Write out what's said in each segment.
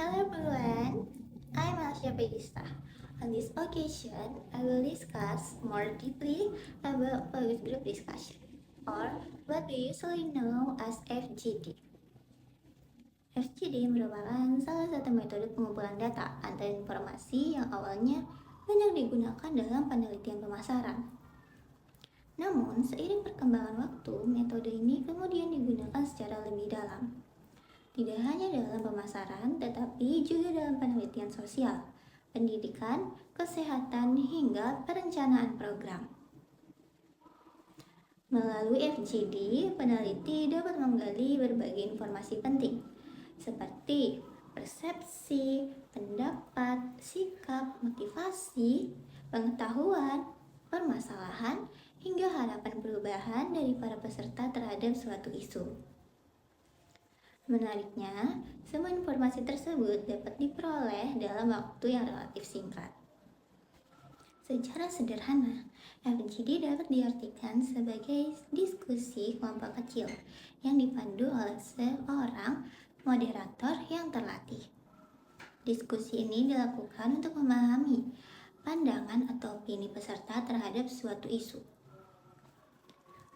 Hello everyone, I'm Asia Pegista. On this occasion, I will discuss more deeply about focus group discussion, or what we usually know as FGD. FGD merupakan salah satu metode pengumpulan data atau informasi yang awalnya banyak digunakan dalam penelitian pemasaran. Namun, seiring perkembangan waktu, metode ini kemudian digunakan secara lebih dalam. Tidak hanya dalam pemasaran, tetapi juga dalam penelitian sosial, pendidikan, kesehatan, hingga perencanaan program. Melalui FGD, peneliti dapat menggali berbagai informasi penting, seperti persepsi, pendapat, sikap, motivasi, pengetahuan, permasalahan, hingga harapan perubahan dari para peserta terhadap suatu isu. Menariknya, semua informasi tersebut dapat diperoleh dalam waktu yang relatif singkat. Secara sederhana, FGD dapat diartikan sebagai diskusi kelompok kecil yang dipandu oleh seorang moderator yang terlatih. Diskusi ini dilakukan untuk memahami pandangan atau opini peserta terhadap suatu isu.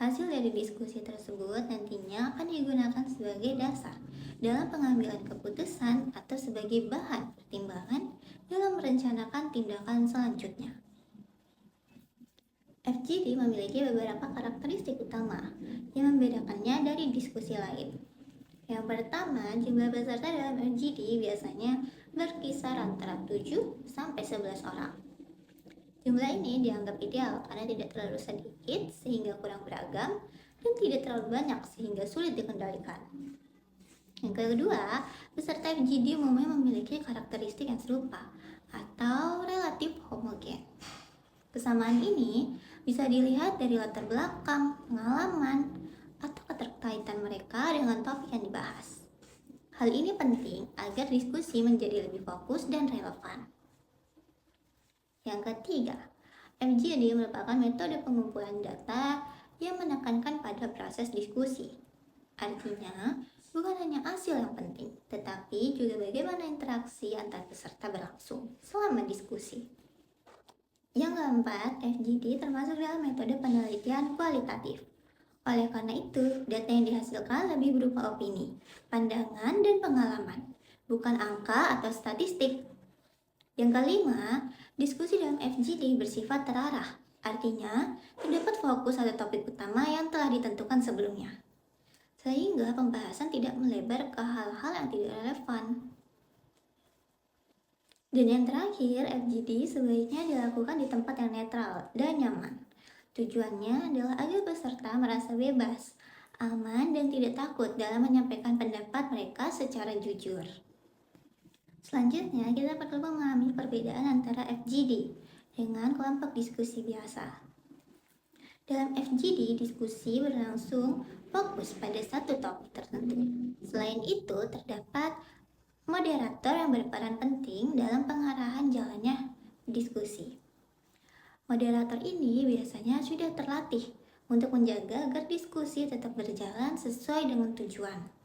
Hasil dari diskusi tersebut nantinya akan digunakan sebagai dasar dalam pengambilan keputusan atau sebagai bahan pertimbangan dalam merencanakan tindakan selanjutnya. FGD memiliki beberapa karakteristik utama yang membedakannya dari diskusi lain. Yang pertama, jumlah peserta dalam FGD biasanya berkisar antara 7 sampai 11 orang. Jumlah ini dianggap ideal karena tidak terlalu sedikit sehingga kurang beragam dan tidak terlalu banyak sehingga sulit dikendalikan. Yang kedua, peserta FGD umumnya memiliki karakteristik yang serupa atau relatif homogen. Kesamaan ini bisa dilihat dari latar belakang, pengalaman, atau keterkaitan mereka dengan topik yang dibahas. Hal ini penting agar diskusi menjadi lebih fokus dan relevan. Yang ketiga, FGD merupakan metode pengumpulan data yang menekankan pada proses diskusi. Artinya, bukan hanya hasil yang penting, tetapi juga bagaimana interaksi antar peserta berlangsung selama diskusi. Yang keempat, FGD termasuk dalam metode penelitian kualitatif. Oleh karena itu, data yang dihasilkan lebih berupa opini, pandangan, dan pengalaman, bukan angka atau statistik. Yang kelima, diskusi dalam FGD bersifat terarah, artinya terdapat fokus pada topik utama yang telah ditentukan sebelumnya, sehingga pembahasan tidak melebar ke hal-hal yang tidak relevan. Dan yang terakhir, FGD sebaiknya dilakukan di tempat yang netral dan nyaman. Tujuannya adalah agar peserta merasa bebas, aman, dan tidak takut dalam menyampaikan pendapat mereka secara jujur. Selanjutnya, kita perlu memahami perbedaan antara FGD dengan kelompok diskusi biasa. Dalam FGD, diskusi berlangsung fokus pada satu topik tertentu. Selain itu, terdapat moderator yang berperan penting dalam pengarahan jalannya diskusi. Moderator ini biasanya sudah terlatih untuk menjaga agar diskusi tetap berjalan sesuai dengan tujuan.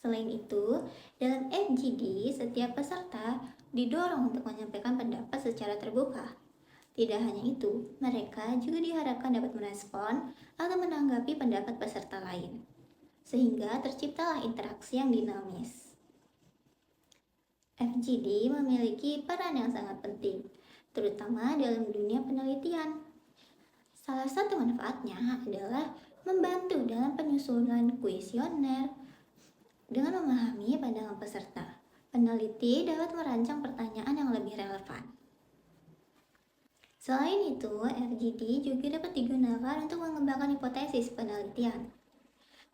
Selain itu, dalam FGD, setiap peserta didorong untuk menyampaikan pendapat secara terbuka. Tidak hanya itu, mereka juga diharapkan dapat merespon atau menanggapi pendapat peserta lain, sehingga terciptalah interaksi yang dinamis. FGD memiliki peran yang sangat penting, terutama dalam dunia penelitian. Salah satu manfaatnya adalah membantu dalam penyusunan kuesioner. Dengan memahami pandangan peserta, peneliti dapat merancang pertanyaan yang lebih relevan. Selain itu, FGD juga dapat digunakan untuk mengembangkan hipotesis penelitian.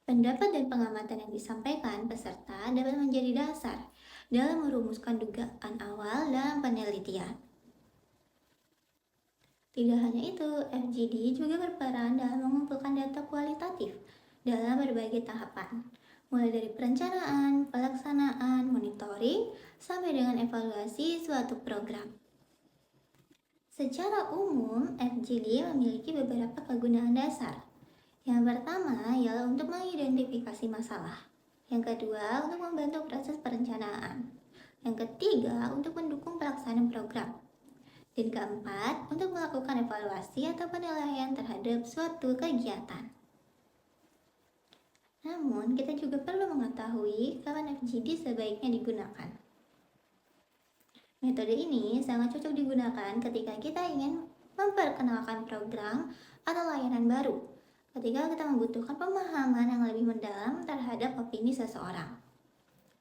Pendapat dan pengamatan yang disampaikan peserta dapat menjadi dasar dalam merumuskan dugaan awal dalam penelitian. Tidak hanya itu, FGD juga berperan dalam mengumpulkan data kualitatif dalam berbagai tahapan, mulai dari perencanaan, pelaksanaan, monitoring, sampai dengan evaluasi suatu program. Secara umum, FGD memiliki beberapa kegunaan dasar. Yang pertama ialah untuk mengidentifikasi masalah. Yang kedua, untuk membantu proses perencanaan. Yang ketiga, untuk mendukung pelaksanaan program. Dan keempat, untuk melakukan evaluasi atau penilaian terhadap suatu kegiatan. Namun, kita juga perlu mengetahui kapan FGD sebaiknya digunakan. Metode ini sangat cocok digunakan ketika kita ingin memperkenalkan program atau layanan baru, ketika kita membutuhkan pemahaman yang lebih mendalam terhadap opini seseorang,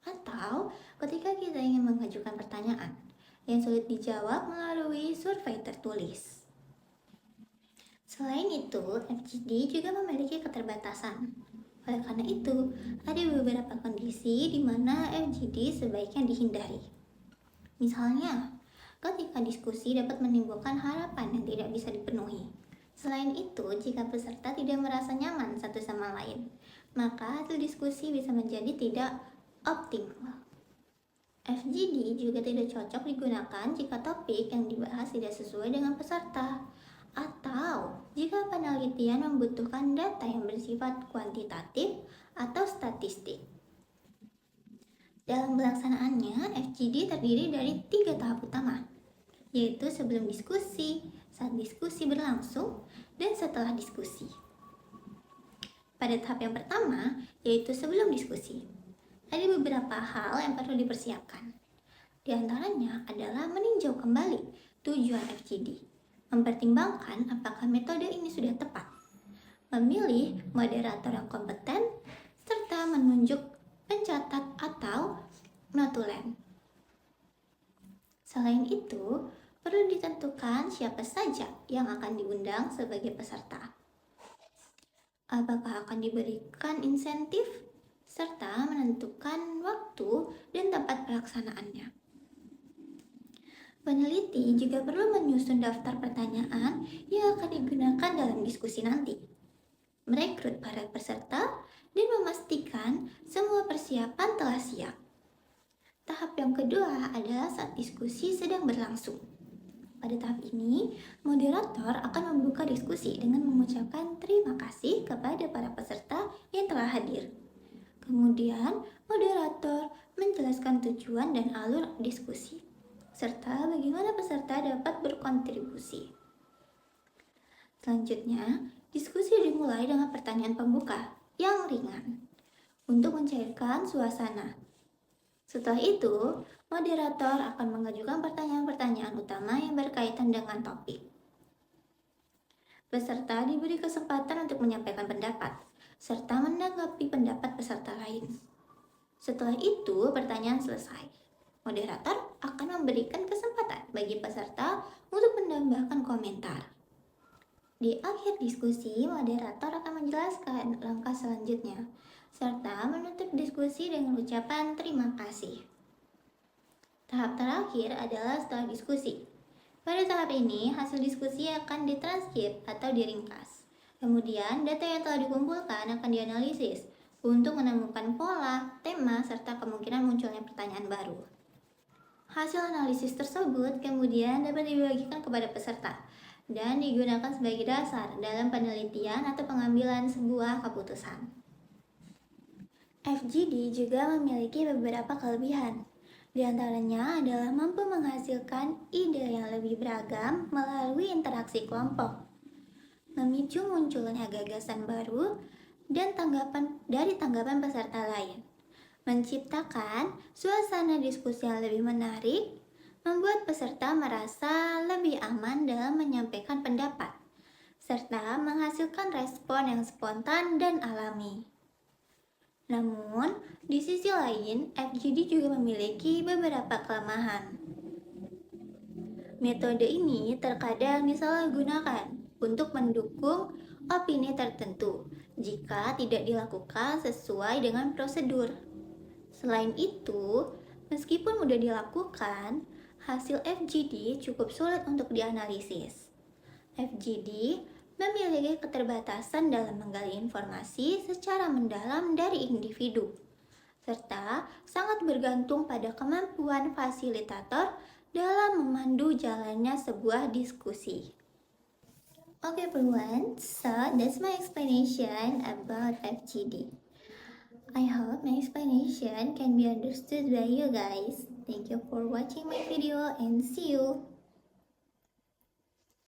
atau ketika kita ingin mengajukan pertanyaan yang sulit dijawab melalui survei tertulis. Selain itu, FGD juga memiliki keterbatasan. Oleh karena itu, ada beberapa kondisi di mana FGD sebaiknya dihindari. Misalnya, ketika diskusi dapat menimbulkan harapan yang tidak bisa dipenuhi. Selain itu, jika peserta tidak merasa nyaman satu sama lain, maka hasil diskusi bisa menjadi tidak optimal. FGD juga tidak cocok digunakan jika topik yang dibahas tidak sesuai dengan peserta, atau jika penelitian membutuhkan data yang bersifat kuantitatif atau statistik. Dalam pelaksanaannya, FGD terdiri dari 3 tahap utama, yaitu sebelum diskusi, saat diskusi berlangsung, dan setelah diskusi. Pada tahap yang pertama, yaitu sebelum diskusi, ada beberapa hal yang perlu dipersiapkan. Di antaranya adalah meninjau kembali tujuan FGD, mempertimbangkan apakah metode ini sudah tepat, memilih moderator yang kompeten, serta menunjuk pencatat atau notulen. Selain itu, perlu ditentukan siapa saja yang akan diundang sebagai peserta. Apakah akan diberikan insentif, serta menentukan waktu dan tempat pelaksanaannya. Peneliti juga perlu menyusun daftar pertanyaan yang akan digunakan dalam diskusi nanti, merekrut para peserta, dan memastikan semua persiapan telah siap. Tahap yang kedua adalah saat diskusi sedang berlangsung. Pada tahap ini, moderator akan membuka diskusi dengan mengucapkan terima kasih kepada para peserta yang telah hadir. Kemudian, moderator menjelaskan tujuan dan alur diskusi, serta bagaimana peserta dapat berkontribusi. Selanjutnya, diskusi dimulai dengan pertanyaan pembuka yang ringan untuk mencairkan suasana. Setelah itu, moderator akan mengajukan pertanyaan-pertanyaan utama yang berkaitan dengan topik. Peserta diberi kesempatan untuk menyampaikan pendapat, serta menanggapi pendapat peserta lain. Setelah itu, pertanyaan selesai. Moderator akan memberikan kesempatan bagi peserta untuk menambahkan komentar. Di akhir diskusi, moderator akan menjelaskan langkah selanjutnya, serta menutup diskusi dengan ucapan terima kasih. Tahap terakhir adalah setelah diskusi. Pada tahap ini, hasil diskusi akan ditranskrip atau diringkas. Kemudian, data yang telah dikumpulkan akan dianalisis untuk menemukan pola, tema, serta kemungkinan munculnya pertanyaan baru. Hasil analisis tersebut kemudian dapat dibagikan kepada peserta dan digunakan sebagai dasar dalam penelitian atau pengambilan sebuah keputusan. FGD juga memiliki beberapa kelebihan. Di antaranya adalah mampu menghasilkan ide yang lebih beragam melalui interaksi kelompok, memicu munculnya gagasan baru dan tanggapan peserta lain, menciptakan suasana diskusi yang lebih menarik, membuat peserta merasa lebih aman dalam menyampaikan pendapat, serta menghasilkan respon yang spontan dan alami. Namun, di sisi lain, FGD juga memiliki beberapa kelemahan. Metode ini terkadang disalahgunakan untuk mendukung opini tertentu jika tidak dilakukan sesuai dengan prosedur. Selain itu, meskipun mudah dilakukan, hasil FGD cukup sulit untuk dianalisis. FGD memiliki keterbatasan dalam menggali informasi secara mendalam dari individu, serta sangat bergantung pada kemampuan fasilitator dalam memandu jalannya sebuah diskusi. Okay everyone, so that's my explanation about FGD. I hope my explanation can be understood by you guys. Thank you for watching my video and see you.